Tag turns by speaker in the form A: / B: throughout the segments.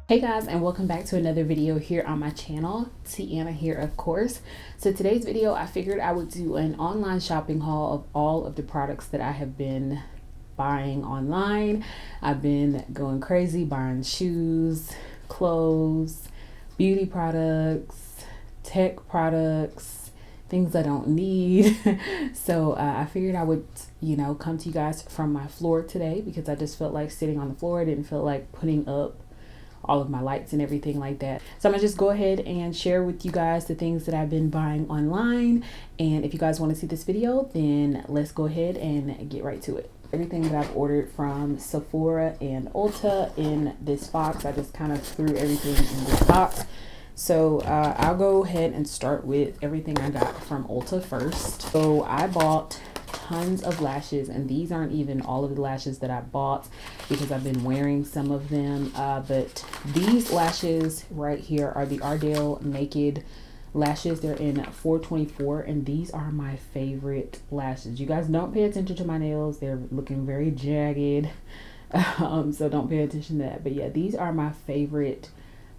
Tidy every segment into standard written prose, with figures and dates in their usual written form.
A: Hey guys, and welcome back to another video here on my channel. Tiana here, of course. So today's video, I figured I would do an online shopping haul of all of the products that I have been buying online. I've been going crazy buying shoes, clothes, beauty products, tech products, things I don't need. So I figured I would, come to you guys from my floor today because I just felt like sitting on the floor. I didn't feel like putting up all of my lights and everything like that. So I'm gonna just go ahead and share with you guys the things that I've been buying online. And if you guys want to see this video, then let's go ahead and get right to it. Everything that I've ordered from Sephora and Ulta in this box, I just kind of threw everything in this box. So I'll go ahead and start with everything I got from Ulta first. So I bought tons of lashes, and these aren't even all of the lashes that I bought because I've been wearing some of them, but these lashes right here are the Ardell Naked lashes. They're in 424, and these are my favorite lashes. You guys don't pay attention to my nails, they're looking very jagged, so don't pay attention to that. But yeah, these are my favorite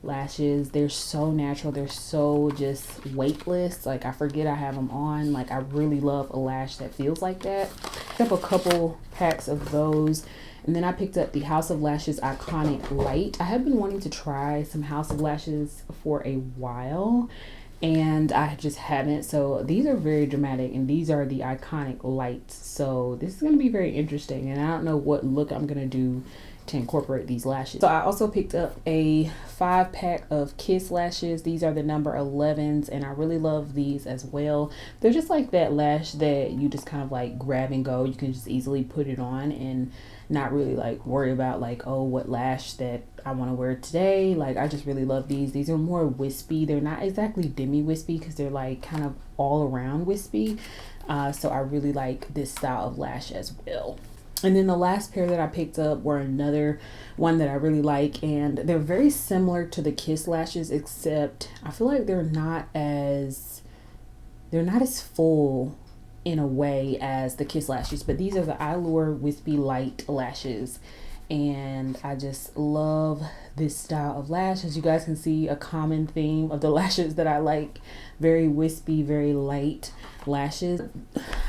A: lashes. They're so natural, they're so just weightless. Like, I forget I have them on. Like, I really love a lash that feels like that. I picked up a couple packs of those, and then I picked up the House of Lashes Iconic Light. I have been wanting to try some House of Lashes for a while, and I just haven't. So these are very dramatic, and these are the Iconic Lights. So this is going to be very interesting, and I don't know what look I'm going to do to incorporate these lashes. So I also picked up a 5-pack of Kiss lashes. These are the number 11s, and I really love these as well. They're just like that lash that you just kind of like grab and go. You can just easily put it on and not really like worry about like, oh, what lash that I want to wear today. Like, I just really love these. These are more wispy. They're not exactly demi wispy because they're like kind of all around wispy. So I really like this style of lash as well. And then the last pair that I picked up were another one that I really like, and they're very similar to the Kiss lashes, except I feel like they're not as full in a way as the Kiss lashes. But these are the Allure Wispy Light lashes, and I just love this style of lash. As you guys can see, a common theme of the lashes that I like, very wispy, very light lashes.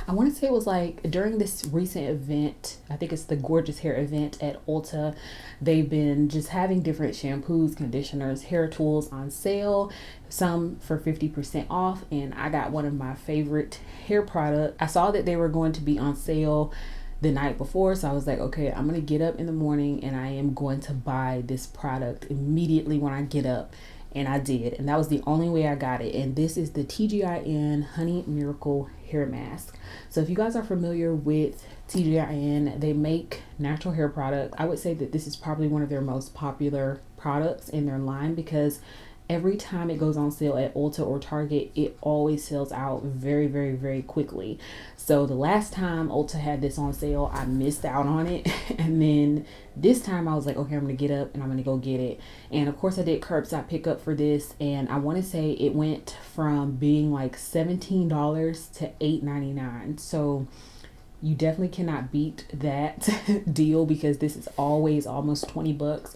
A: I want to say it was like during this recent event, I think it's the Gorgeous Hair event at Ulta, they've been just having different shampoos, conditioners, hair tools on sale, some for 50% off, and I got one of my favorite hair products. I saw that they were going to be on sale the night before, so I was like, okay, I'm gonna get up in the morning and I am going to buy this product immediately when I get up. And I did, and that was the only way I got it. And this is the Tgin Honey Miracle Hair Mask. So if you guys are familiar with Tgin, they make natural hair products. I would say that this is probably one of their most popular products in their line because every time it goes on sale at Ulta or Target, it always sells out very, very, very quickly. So the last time Ulta had this on sale, I missed out on it. And then this time I was like, okay, I'm gonna get up and I'm gonna go get it. And of course I did curbside pickup for this, and I want to say it went from being like $17 to $8.99. So you definitely cannot beat that deal because this is always almost 20 bucks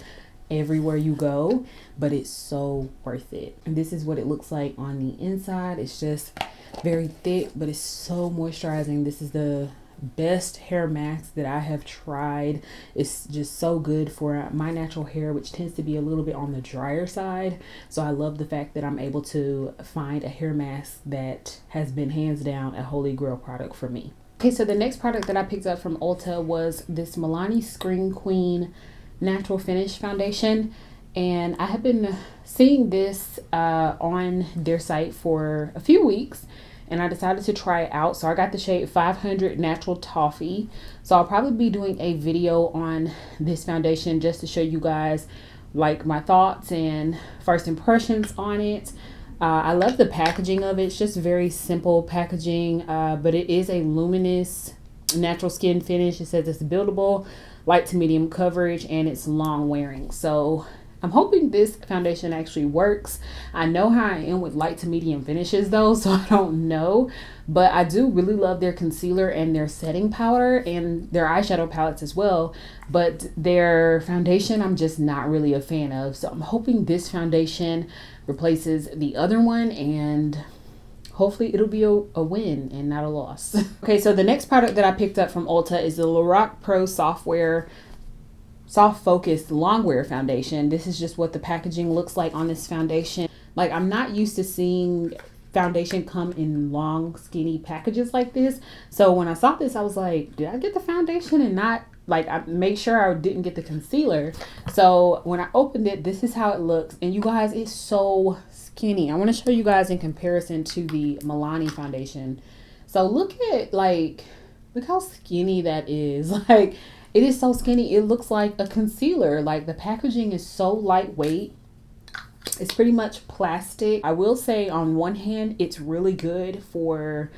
A: everywhere you go, but it's so worth it. And this is what it looks like on the inside. It's just very thick, but it's so moisturizing. This is the best hair mask that I have tried. It's just so good for my natural hair, which tends to be a little bit on the drier side. So I love the fact that I'm able to find a hair mask that has been hands down a holy grail product for me. Okay, so the next product that I picked up from Ulta was this Milani Screen Queen Natural Finish Foundation, and I have been seeing this on their site for a few weeks, and I decided to try it out. So I got the shade 500 Natural Toffee. So I'll probably be doing a video on this foundation just to show you guys like my thoughts and first impressions on it. I love the packaging of it. It's just very simple packaging, but it is a luminous natural skin finish. It says it's buildable, light to medium coverage, and it's long wearing. So I'm hoping this foundation actually works. I know how I am with light to medium finishes though, so I don't know. But I do really love their concealer and their setting powder and their eyeshadow palettes as well. But their foundation, I'm just not really a fan of. So I'm hoping this foundation replaces the other one, and hopefully it'll be a win and not a loss. Okay, so the next product that I picked up from Ulta is the Lorac Pro Soft Focus Longwear Foundation. This is just what the packaging looks like on this foundation. Like, I'm not used to seeing foundation come in long, skinny packages like this. So when I saw this, I was like, did I get the foundation and not, like, I made sure I didn't get the concealer. So when I opened it, this is how it looks. And you guys, it's so skinny. I want to show you guys in comparison to the Milani foundation. So look how skinny that is. Like, it is so skinny. It looks like a concealer. Like, the packaging is so lightweight. It's pretty much plastic. I will say, on one hand, it's really good for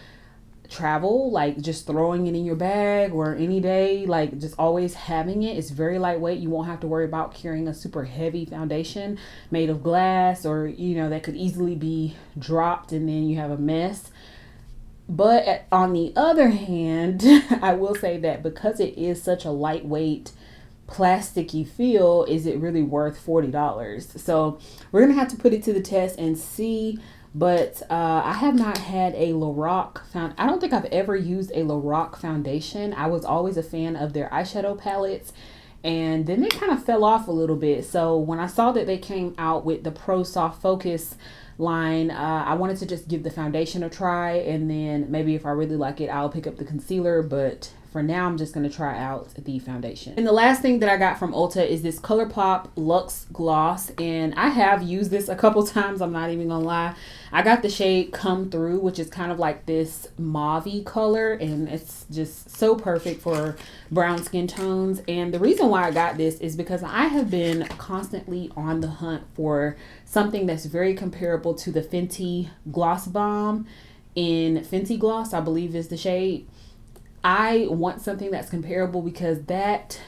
A: travel, like just throwing it in your bag or any day, like just always having it. It's very lightweight. You won't have to worry about carrying a super heavy foundation made of glass, or, you know, that could easily be dropped and then you have a mess. But on the other hand, I will say that because it is such a lightweight, plasticky feel, is it really worth $40? So we're gonna have to put it to the test and see. But I have not had a Lorac I don't think I've ever used a Lorac foundation. I was always a fan of their eyeshadow palettes, and then they kind of fell off a little bit. So when I saw that they came out with the Pro Soft Focus line, I wanted to just give the foundation a try, and then maybe if I really like it, I'll pick up the concealer. But for now, I'm just going to try out the foundation. And the last thing that I got from Ulta is this ColourPop Luxe Gloss. And I have used this a couple times, I'm not even gonna lie. I got the shade Come Through, which is kind of like this mauve-y color, and it's just so perfect for brown skin tones. And the reason why I got this is because I have been constantly on the hunt for something that's very comparable to the Fenty Gloss Bomb in Fenty Gloss, I believe is the shade. I want something that's comparable because that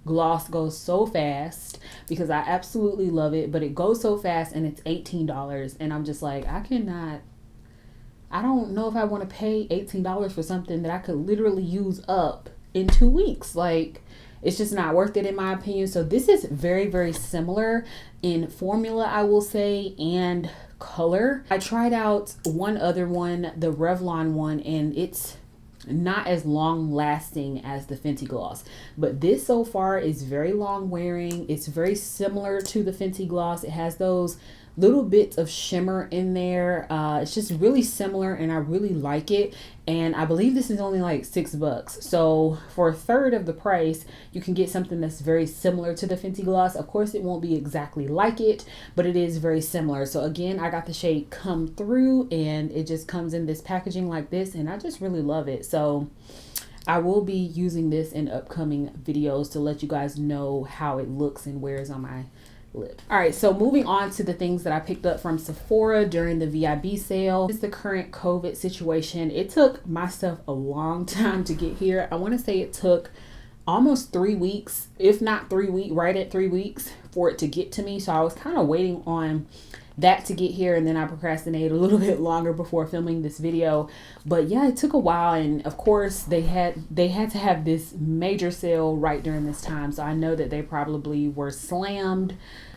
A: gloss goes so fast, because I absolutely love it, but it goes so fast and it's $18, and I'm just like, I don't know if I want to pay $18 for something that I could literally use up in 2 weeks. Like, it's just not worth it in my opinion. So this is very, very similar in formula, I will say, and color. I tried out one other one, the Revlon one, and it's not as long lasting as the Fenty gloss, but this so far is very long wearing. It's very similar to the Fenty gloss. It has those little bits of shimmer in there. It's just really similar, and I really like it. And I believe this is only like $6. So for a third of the price, you can get something that's very similar to the Fenty gloss. Of course, it won't be exactly like it, but it is very similar. So again, I got the shade Come Through, and it just comes in this packaging like this, and I just really love it. So I will be using this in upcoming videos to let you guys know how it looks and wears on my lip. All right, so moving on to the things that I picked up from Sephora during the VIB sale. It's the current COVID situation. It took my stuff a long time to get here. I want to say it took almost 3 weeks, if not 3 weeks, right at 3 weeks for it to get to me. So I was kind of waiting on that to get here, and then I procrastinated a little bit longer before filming this video. But yeah, it took a while, and of course they had to have this major sale right during this time. So I know that they probably were slammed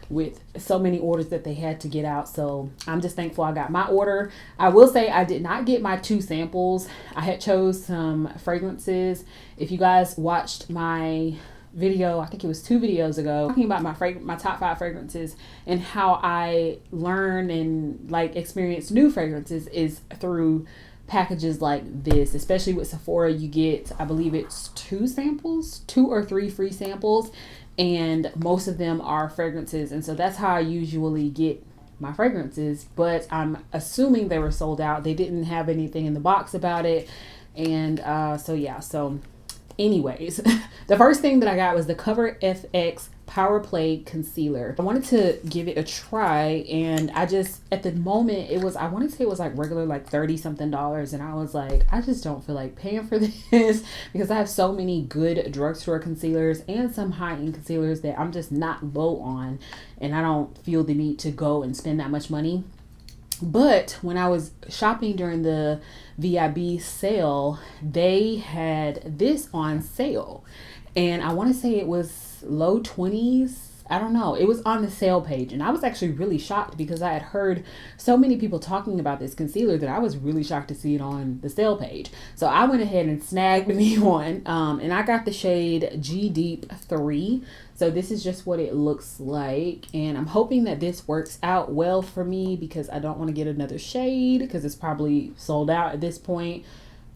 A: with so many orders that they had to get out. So I'm just thankful I got my order. I will say I did not get my 2 samples. I had chose some fragrances. If you guys watched my video, I think it was 2 videos ago, talking about my top 5 fragrances and how I learn and like experience new fragrances is through packages like this. Especially with Sephora, you get, I believe it's 2 samples, 2 or 3 free samples, and most of them are fragrances. And so that's how I usually get my fragrances, but I'm assuming they were sold out. They didn't have anything in the box about it. And so yeah, so anyways, the first thing that I got was the Cover FX Power Play Concealer. I wanted to give it a try, and I just, at the moment, it was, I want to say it was like regular, like $30 something, and I was like, I just don't feel like paying for this because I have so many good drugstore concealers and some high-end concealers that I'm just not low on, and I don't feel the need to go and spend that much money. But when I was shopping during the VIB sale, they had this on sale, and I want to say it was low 20s. I don't know. It was on the sale page, and I was actually really shocked because I had heard so many people talking about this concealer that I was really shocked to see it on the sale page. So I went ahead and snagged me one, and I got the shade G Deep 3. So this is just what it looks like, and I'm hoping that this works out well for me because I don't want to get another shade because it's probably sold out at this point,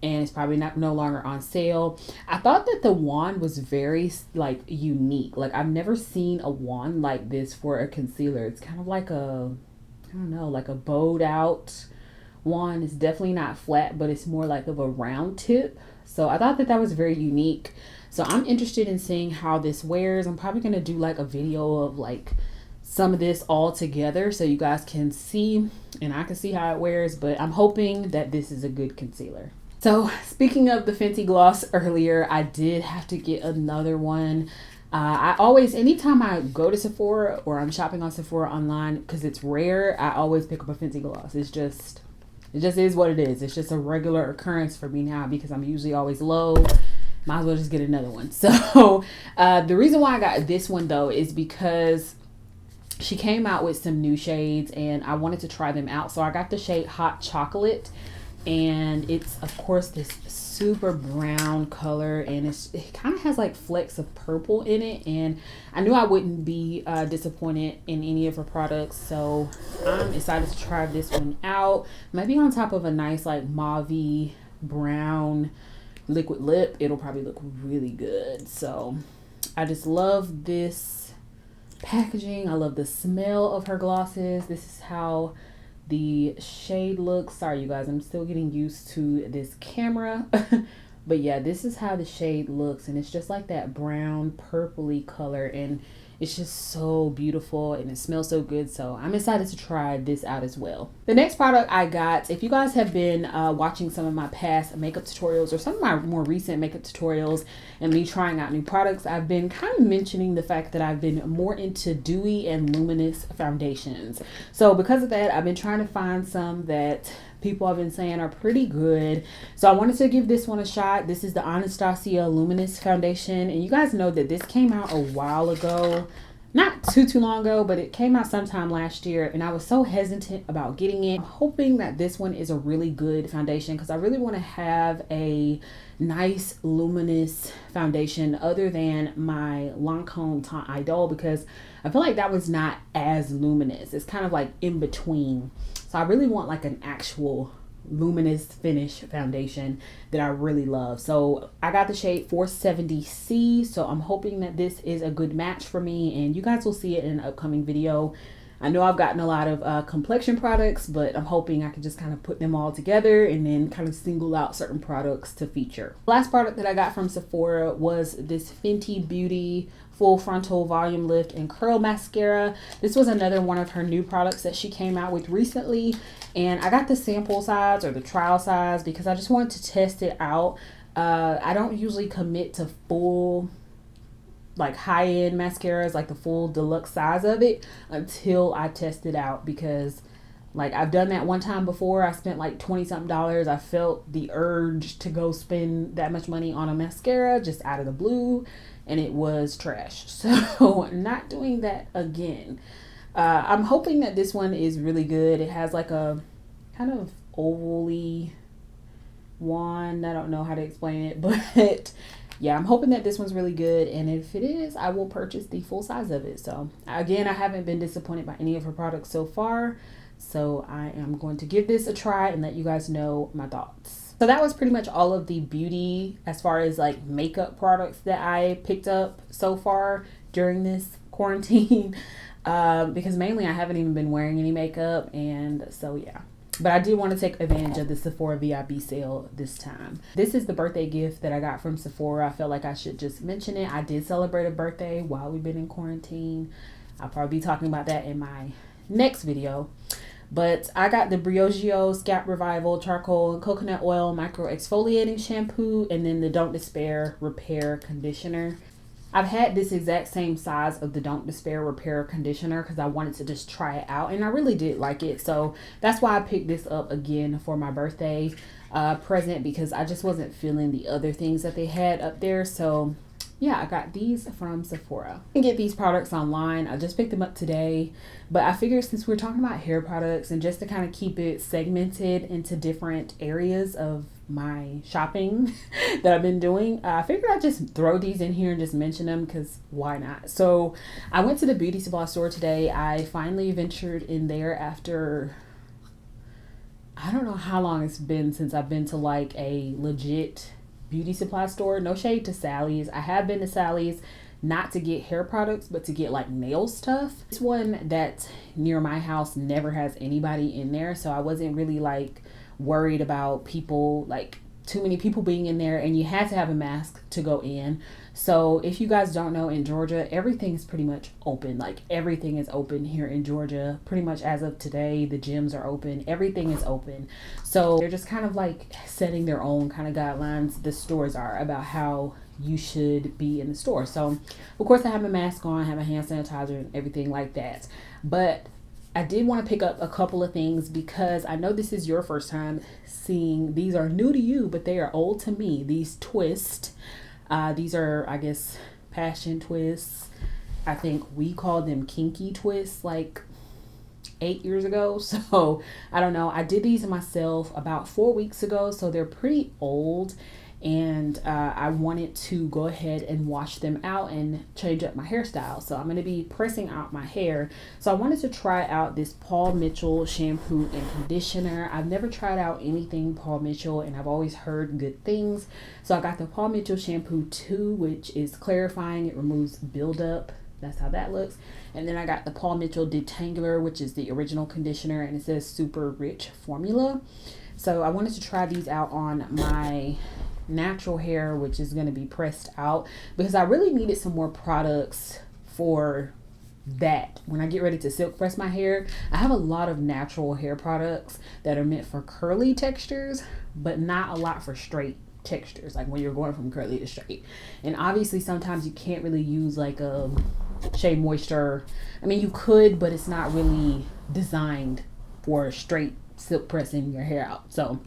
A: and it's probably no longer on sale. I thought that the wand was very like unique. Like I've never seen a wand like this for a concealer. It's kind of like a, I don't know, like a bowed out wand. It's definitely not flat, but it's more like of a round tip. So I thought that that was very unique. So I'm interested in seeing how this wears. I'm probably going to do like a video of like some of this all together so you guys can see and I can see how it wears, but I'm hoping that this is a good concealer. So speaking of the Fenty gloss earlier, I did have to get another one. I always, anytime I go to Sephora or I'm shopping on Sephora online, because it's rare, I always pick up a Fenty gloss. It just is what it is. It's just a regular occurrence for me now because I'm usually always low. Might as well just get another one. So the reason why I got this one though is because she came out with some new shades and I wanted to try them out. So I got the shade Hot Chocolate, and it's of course this super brown color, and it kind of has like flecks of purple in it, and I knew I wouldn't be disappointed in any of her products, so I'm excited to try this one out. Maybe on top of a nice like mauve brown liquid lip, it'll probably look really good. So I just love this packaging. I love the smell of her glosses. This is how the shade looks. Sorry you guys, I'm still getting used to this camera. But yeah, this is how the shade looks, and it's just like that brown purpley color, and it's just so beautiful and it smells so good. So I'm excited to try this out as well. The next product I got, if you guys have been watching some of my past makeup tutorials or some of my more recent makeup tutorials and me trying out new products, I've been kind of mentioning the fact that I've been more into dewy and luminous foundations. So because of that, I've been trying to find some that people have been saying are pretty good. So I wanted to give this one a shot. This is the Anastasia Luminous foundation, and you guys know that this came out a while ago, not too long ago, but it came out sometime last year, and I was so hesitant about getting it. I'm hoping that this one is a really good foundation because I really want to have a nice luminous foundation other than my Lancome Teint Idol, because I feel like that was not as luminous. It's kind of like in between. So I really want like an actual luminous finish foundation that I really love. So I got the shade 470C. So I'm hoping that this is a good match for me, and you guys will see it in an upcoming video. I know I've gotten a lot of complexion products, but I'm hoping I can just kind of put them all together and then kind of single out certain products to feature. The last product that I got from Sephora was this Fenty Beauty Full Frontal Volume Lift and Curl Mascara. This was another one of her new products that she came out with recently, and I got the sample size or the trial size because I just wanted to test it out. I don't usually commit to full like high-end mascaras, like the full deluxe size of it, until I test it out, because like I've done that one time before. I spent like 20 something dollars. I felt the urge to go spend that much money on a mascara just out of the blue, and it was trash. So not doing that again. I'm hoping that this one is really good. It has like a kind of ovally wand. I don't know how to explain it, but yeah, I'm hoping that this one's really good, and if it is, I will purchase the full size of it. So again, I haven't been disappointed by any of her products so far, so I am going to give this a try and let you guys know my thoughts. So that was pretty much all of the beauty as far as like makeup products that I picked up so far during this quarantine, because mainly I haven't even been wearing any makeup, and so yeah. But I did want to take advantage of the Sephora Vib Sale this time. This is the birthday gift that I got from Sephora. I felt like I should just mention it. I did celebrate a birthday while we've been in quarantine. I'll probably be talking about that in my next video. But I got the Briogeo Scalp Revival Charcoal and Coconut Oil Micro Exfoliating Shampoo, and then the Don't Despair Repair Conditioner. I've had this exact same size of the Don't Despair Repair Conditioner because I wanted to just try it out, and I really did like it. So that's why I picked this up again for my birthday present, because I just wasn't feeling the other things that they had up there. So yeah, I got these from Sephora. You can get these products online. I just picked them up today, but I figured since we're talking about hair products and just to kind of keep it segmented into different areas of my shopping that I've been doing, I figured I'd just throw these in here and just mention them because why not? So I went to the beauty supply store today. I finally ventured in there after, I don't know how long it's been since I've been to like a legit beauty supply store. No shade to Sally's. I have been to Sally's not to get hair products, but to get like nail stuff. This one that's near my house never has anybody in there, so I wasn't really like worried about people, like too many people being in there, and you had to have a mask to go in. So if you guys don't know, in Georgia everything is pretty much open. Like everything is open here in Georgia pretty much as of today. The gyms are open, everything is open. So they're just kind of like setting their own kind of guidelines, the stores are, about how you should be in the store. So of course I have a mask on, I have a hand sanitizer and everything like that. But I did want to pick up a couple of things because I know this is your first time seeing, these are new to you, but they are old to me. These twists. These are, I guess, passion twists. I think we called them Kinky Twists like 8 years ago. So I don't know. I did these myself about 4 weeks ago. So they're pretty old. And I wanted to go ahead and wash them out and change up my hairstyle. So I'm going to be pressing out my hair. So I wanted to try out this Paul Mitchell shampoo and conditioner. I've never tried out anything Paul Mitchell, and I've always heard good things. So I got the Paul Mitchell shampoo 2, which is clarifying. It removes buildup. That's how that looks. And then I got the Paul Mitchell Detangler, which is the original conditioner, and it says super rich formula. So I wanted to try these out on my natural hair, which is going to be pressed out, because I really needed some more products for that. When I get ready to silk press my hair, I have a lot of natural hair products that are meant for curly textures, but not a lot for straight textures, like when you're going from curly to straight. And obviously sometimes you can't really use like a Shea Moisture. I mean, you could, but it's not really designed for straight silk pressing your hair out. So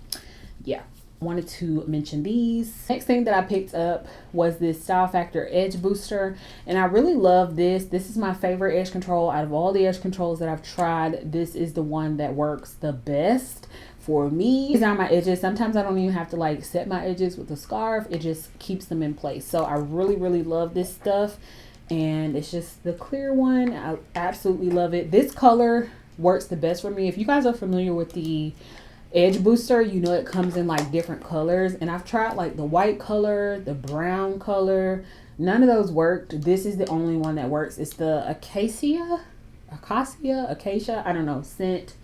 A: yeah, wanted to mention these. Next thing that I picked up was this Style Factor Edge Booster, and I really love this. This is my favorite edge control out of all the edge controls that I've tried. This is the one that works the best for me. These are my edges. Sometimes I don't even have to like set my edges with a scarf. It just keeps them in place. So I really love this stuff, and it's just the clear one. I absolutely love it. This color works the best for me. If you guys are familiar with the Edge Booster, you know it comes in like different colors, and I've tried like the white color, the brown color. None of those worked. This is the only one that works. It's the acacia, I don't know, scent.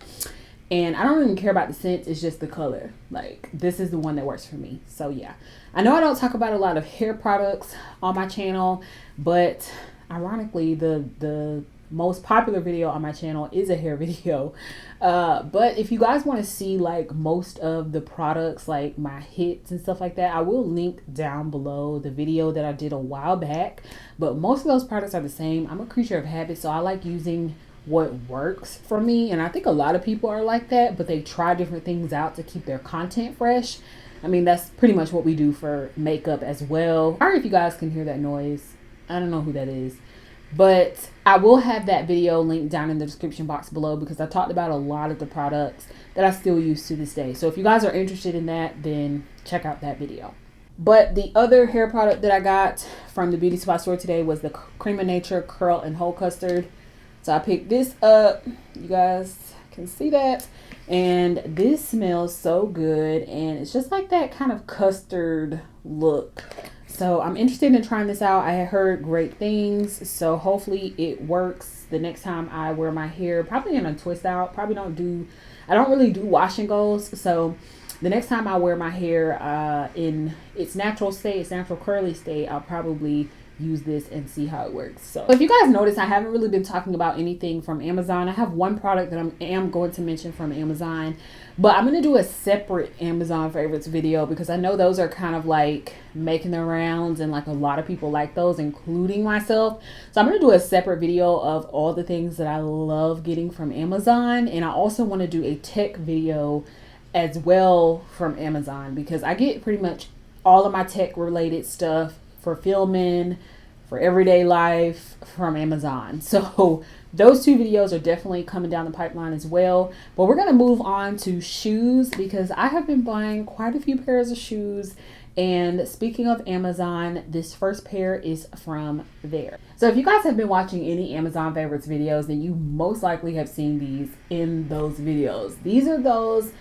A: And I don't even care about the scent, it's just the color. Like, this is the one that works for me. So yeah, I know I don't talk about a lot of hair products on my channel, but ironically the most popular video on my channel is a hair video. But if you guys want to see like most of the products, like my hits and stuff like that, I will link down below the video that I did a while back. But most of those products are the same. I'm a creature of habit, so I like using what works for me, and I think a lot of people are like that, but they try different things out to keep their content fresh. I mean, that's pretty much what we do for makeup as well. Sorry if you guys can hear that noise. I don't know who that is, but I will have that video linked down in the description box below, because I talked about a lot of the products that I still use to this day. So if you guys are interested in that, then check out that video. But the other hair product that I got from the beauty supply store today was the Cream of Nature Curl and Hold Custard. So I picked this up. You guys can see that. And this smells so good. And it's just like that kind of custard look. So I'm interested in trying this out. I had heard great things, so hopefully it works the next time I wear my hair. Probably in a twist out. I don't really do wash and goes, so the next time I wear my hair in its natural state, its natural curly state, I'll probably use this and see how it works. So if you guys notice, I haven't really been talking about anything from Amazon. I have one product that I am going to mention from Amazon, but I'm going to do a separate Amazon favorites video because I know those are kind of like making their rounds and like a lot of people like those, including myself. So I'm going to do a separate video of all the things that I love getting from Amazon, and I also want to do a tech video as well from Amazon because I get pretty much all of my tech related stuff for filming, for everyday life from Amazon. So those two videos are definitely coming down the pipeline as well. But we're going to move on to shoes because I have been buying quite a few pairs of shoes. And speaking of Amazon, this first pair is from there. So if you guys have been watching any Amazon favorites videos, then you most likely have seen these in those videos. These are those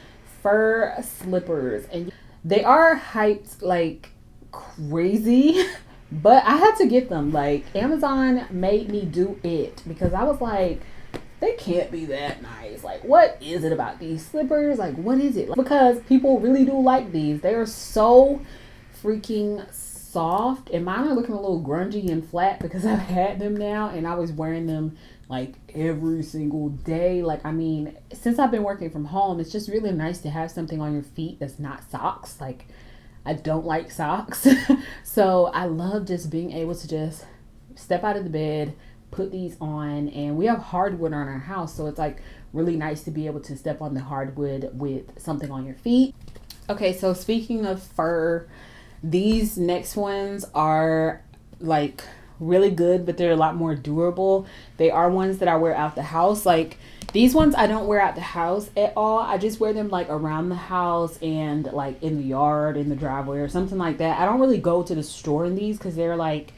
A: fur slippers, and they are hyped like crazy, but I had to get them. Like, Amazon made me do it because I was like, they can't be that nice. Like, what is it about these slippers? Like, what is it? Because people really do like these. They are so freaking soft, and mine are looking a little grungy and flat because I've had them now and I was wearing them like every single day. Like, I mean, since I've been working from home, it's just really nice to have something on your feet that's not socks. Like, I don't like socks. So I love just being able to just step out of the bed, put these on, and we have hardwood on our house. So it's like really nice to be able to step on the hardwood with something on your feet. Okay, so speaking of fur, these next ones are like really good, but they're a lot more durable. They are ones that I wear out the house. Like, these ones I don't wear out the house at all. I just wear them like around the house and like in the yard, in the driveway or something like that. I don't really go to the store in these because they're like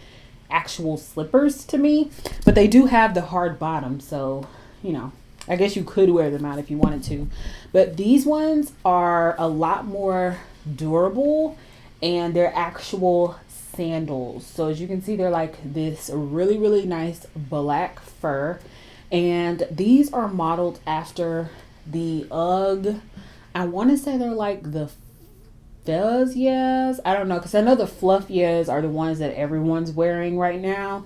A: actual slippers to me, but they do have the hard bottom. So, you know, I guess you could wear them out if you wanted to. But these ones are a lot more durable and they're actual sandals. So as you can see, they're like this really, really nice black fur. And these are modeled after the UGG. I want to say they're like the fuzz yes. I don't know, because I know the fluff yes are the ones that everyone's wearing right now.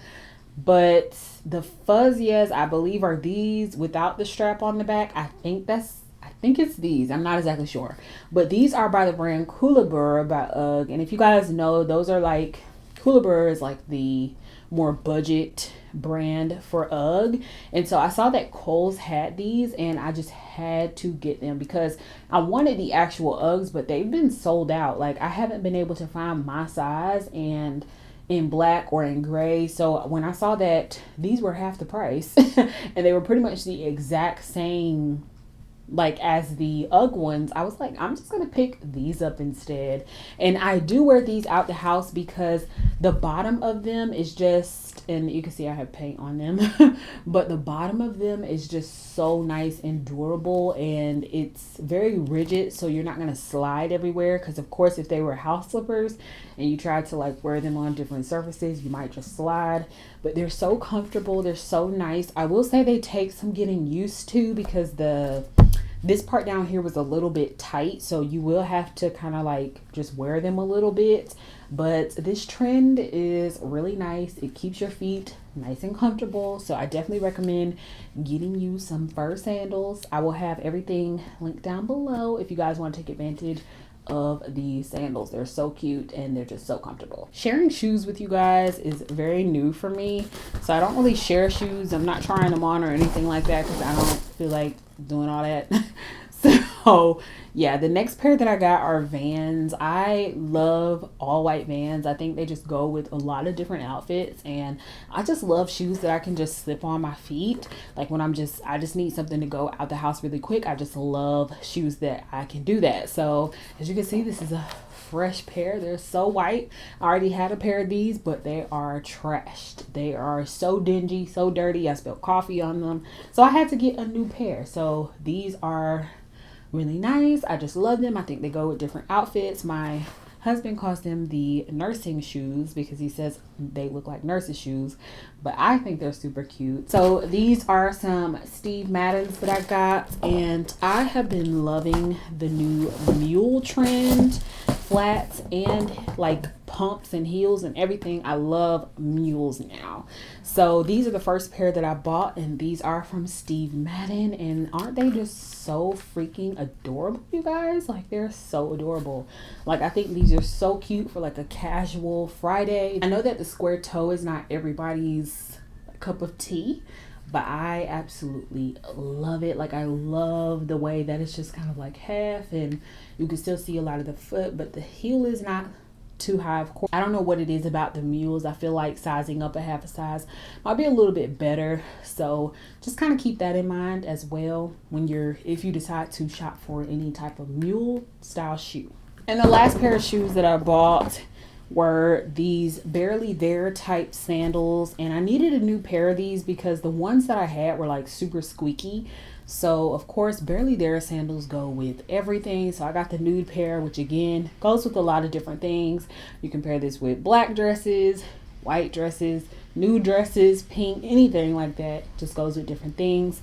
A: But the fuzz yes, I believe, are these without the strap on the back. I think it's these. I'm not exactly sure. But these are by the brand Coolabur by UGG. And if you guys know, those are like, Coolabur is like the more budget brand for UGG. And so I saw that Kohl's had these and I just had to get them because I wanted the actual UGGs, but they've been sold out. Like, I haven't been able to find my size and in black or in gray. So when I saw that these were half the price and they were pretty much the exact same like as the UGG ones, I was like, I'm just gonna pick these up instead. And I do wear these out the house because the bottom of them is just, and you can see I have paint on them, but the bottom of them is just so nice and durable, and it's very rigid, so you're not gonna slide everywhere. Because of course, if they were house slippers and you tried to like wear them on different surfaces, you might just slide. But they're so comfortable, they're so nice. I will say they take some getting used to because this part down here was a little bit tight, so you will have to kind of like just wear them a little bit. But this trend is really nice. It keeps your feet nice and comfortable, so I definitely recommend getting you some fur sandals. I will have everything linked down below if you guys want to take advantage of these sandals. They're so cute and they're just so comfortable. Sharing shoes with you guys is very new for me, so I don't really share shoes. I'm not trying them on or anything like that because I don't feel like doing all that. So yeah, the next pair that I got are Vans. I love all white Vans. I think they just go with a lot of different outfits, and I just love shoes that I can just slip on my feet. Like when I just need something to go out the house really quick. I just love shoes that I can do that. So as you can see, this is a fresh pair. They're so white. I already had a pair of these, but they are trashed. They are so dingy, so dirty. I spilled coffee on them, so I had to get a new pair. So these are really nice. I just love them. I think they go with different outfits. My husband calls them the nursing shoes because he says they look like nurses' shoes, but I think they're super cute. So these are some Steve Maddens that I got, and I have been loving the new mule trend, flats and like pumps and heels and everything. I love mules now. So these are the first pair that I bought, and these are from Steve Madden, and aren't they just so freaking adorable, you guys? Like, they're so adorable. Like, I think these are so cute for like a casual Friday. I know that the square toe is not everybody's cup of tea, but I absolutely love it. Like, I love the way that it's just kind of like half, and you can still see a lot of the foot, but the heel is not too high. Of course, I don't know what it is about the mules. I feel like sizing up a half a size might be a little bit better, so just kind of keep that in mind as well when if you decide to shop for any type of mule style shoe. And the last pair of shoes that I bought were these Barely There type sandals, and I needed a new pair of these because the ones that I had were like super squeaky. So of course Barely There sandals go with everything, so I got the nude pair, which again goes with a lot of different things. You can pair this with black dresses, white dresses, nude dresses, pink, anything like that. Just goes with different things.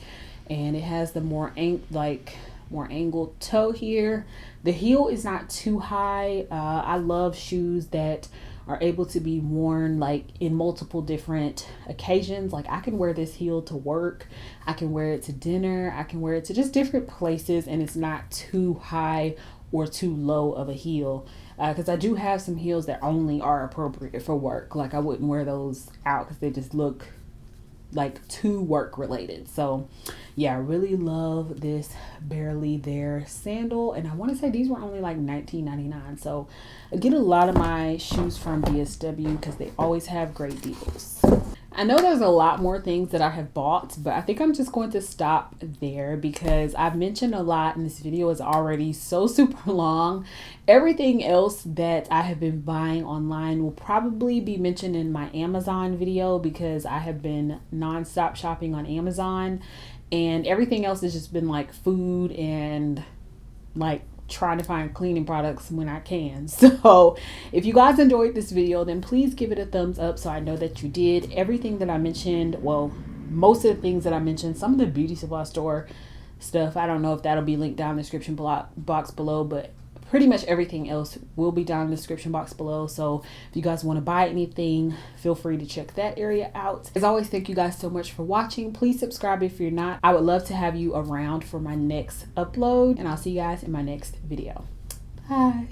A: And it has the more angled toe here. The heel is not too high. I love shoes that are able to be worn like in multiple different occasions. Like, I can wear this heel to work, I can wear it to dinner, I can wear it to just different places, and it's not too high or too low of a heel. Because I do have some heels that only are appropriate for work. Like, I wouldn't wear those out because they just look like too work related. So yeah, I really love this Barely There sandal, and I want to say these were only like $19.99. so I get a lot of my shoes from BSW because they always have great deals. I know there's a lot more things that I have bought, but I think I'm just going to stop there because I've mentioned a lot and this video is already so super long. Everything else that I have been buying online will probably be mentioned in my Amazon video because I have been non-stop shopping on Amazon, and everything else has just been like food and like trying to find cleaning products when I can. So if you guys enjoyed this video, then please give it a thumbs up so I know that you did. Everything that I mentioned, well, most of the things that I mentioned, some of the beauty supply store stuff, I don't know if that'll be linked down in the description box below, but pretty much everything else will be down in the description box below. So if you guys want to buy anything, feel free to check that area out. As always, thank you guys so much for watching. Please subscribe if you're not. I would love to have you around for my next upload, and I'll see you guys in my next video. Bye.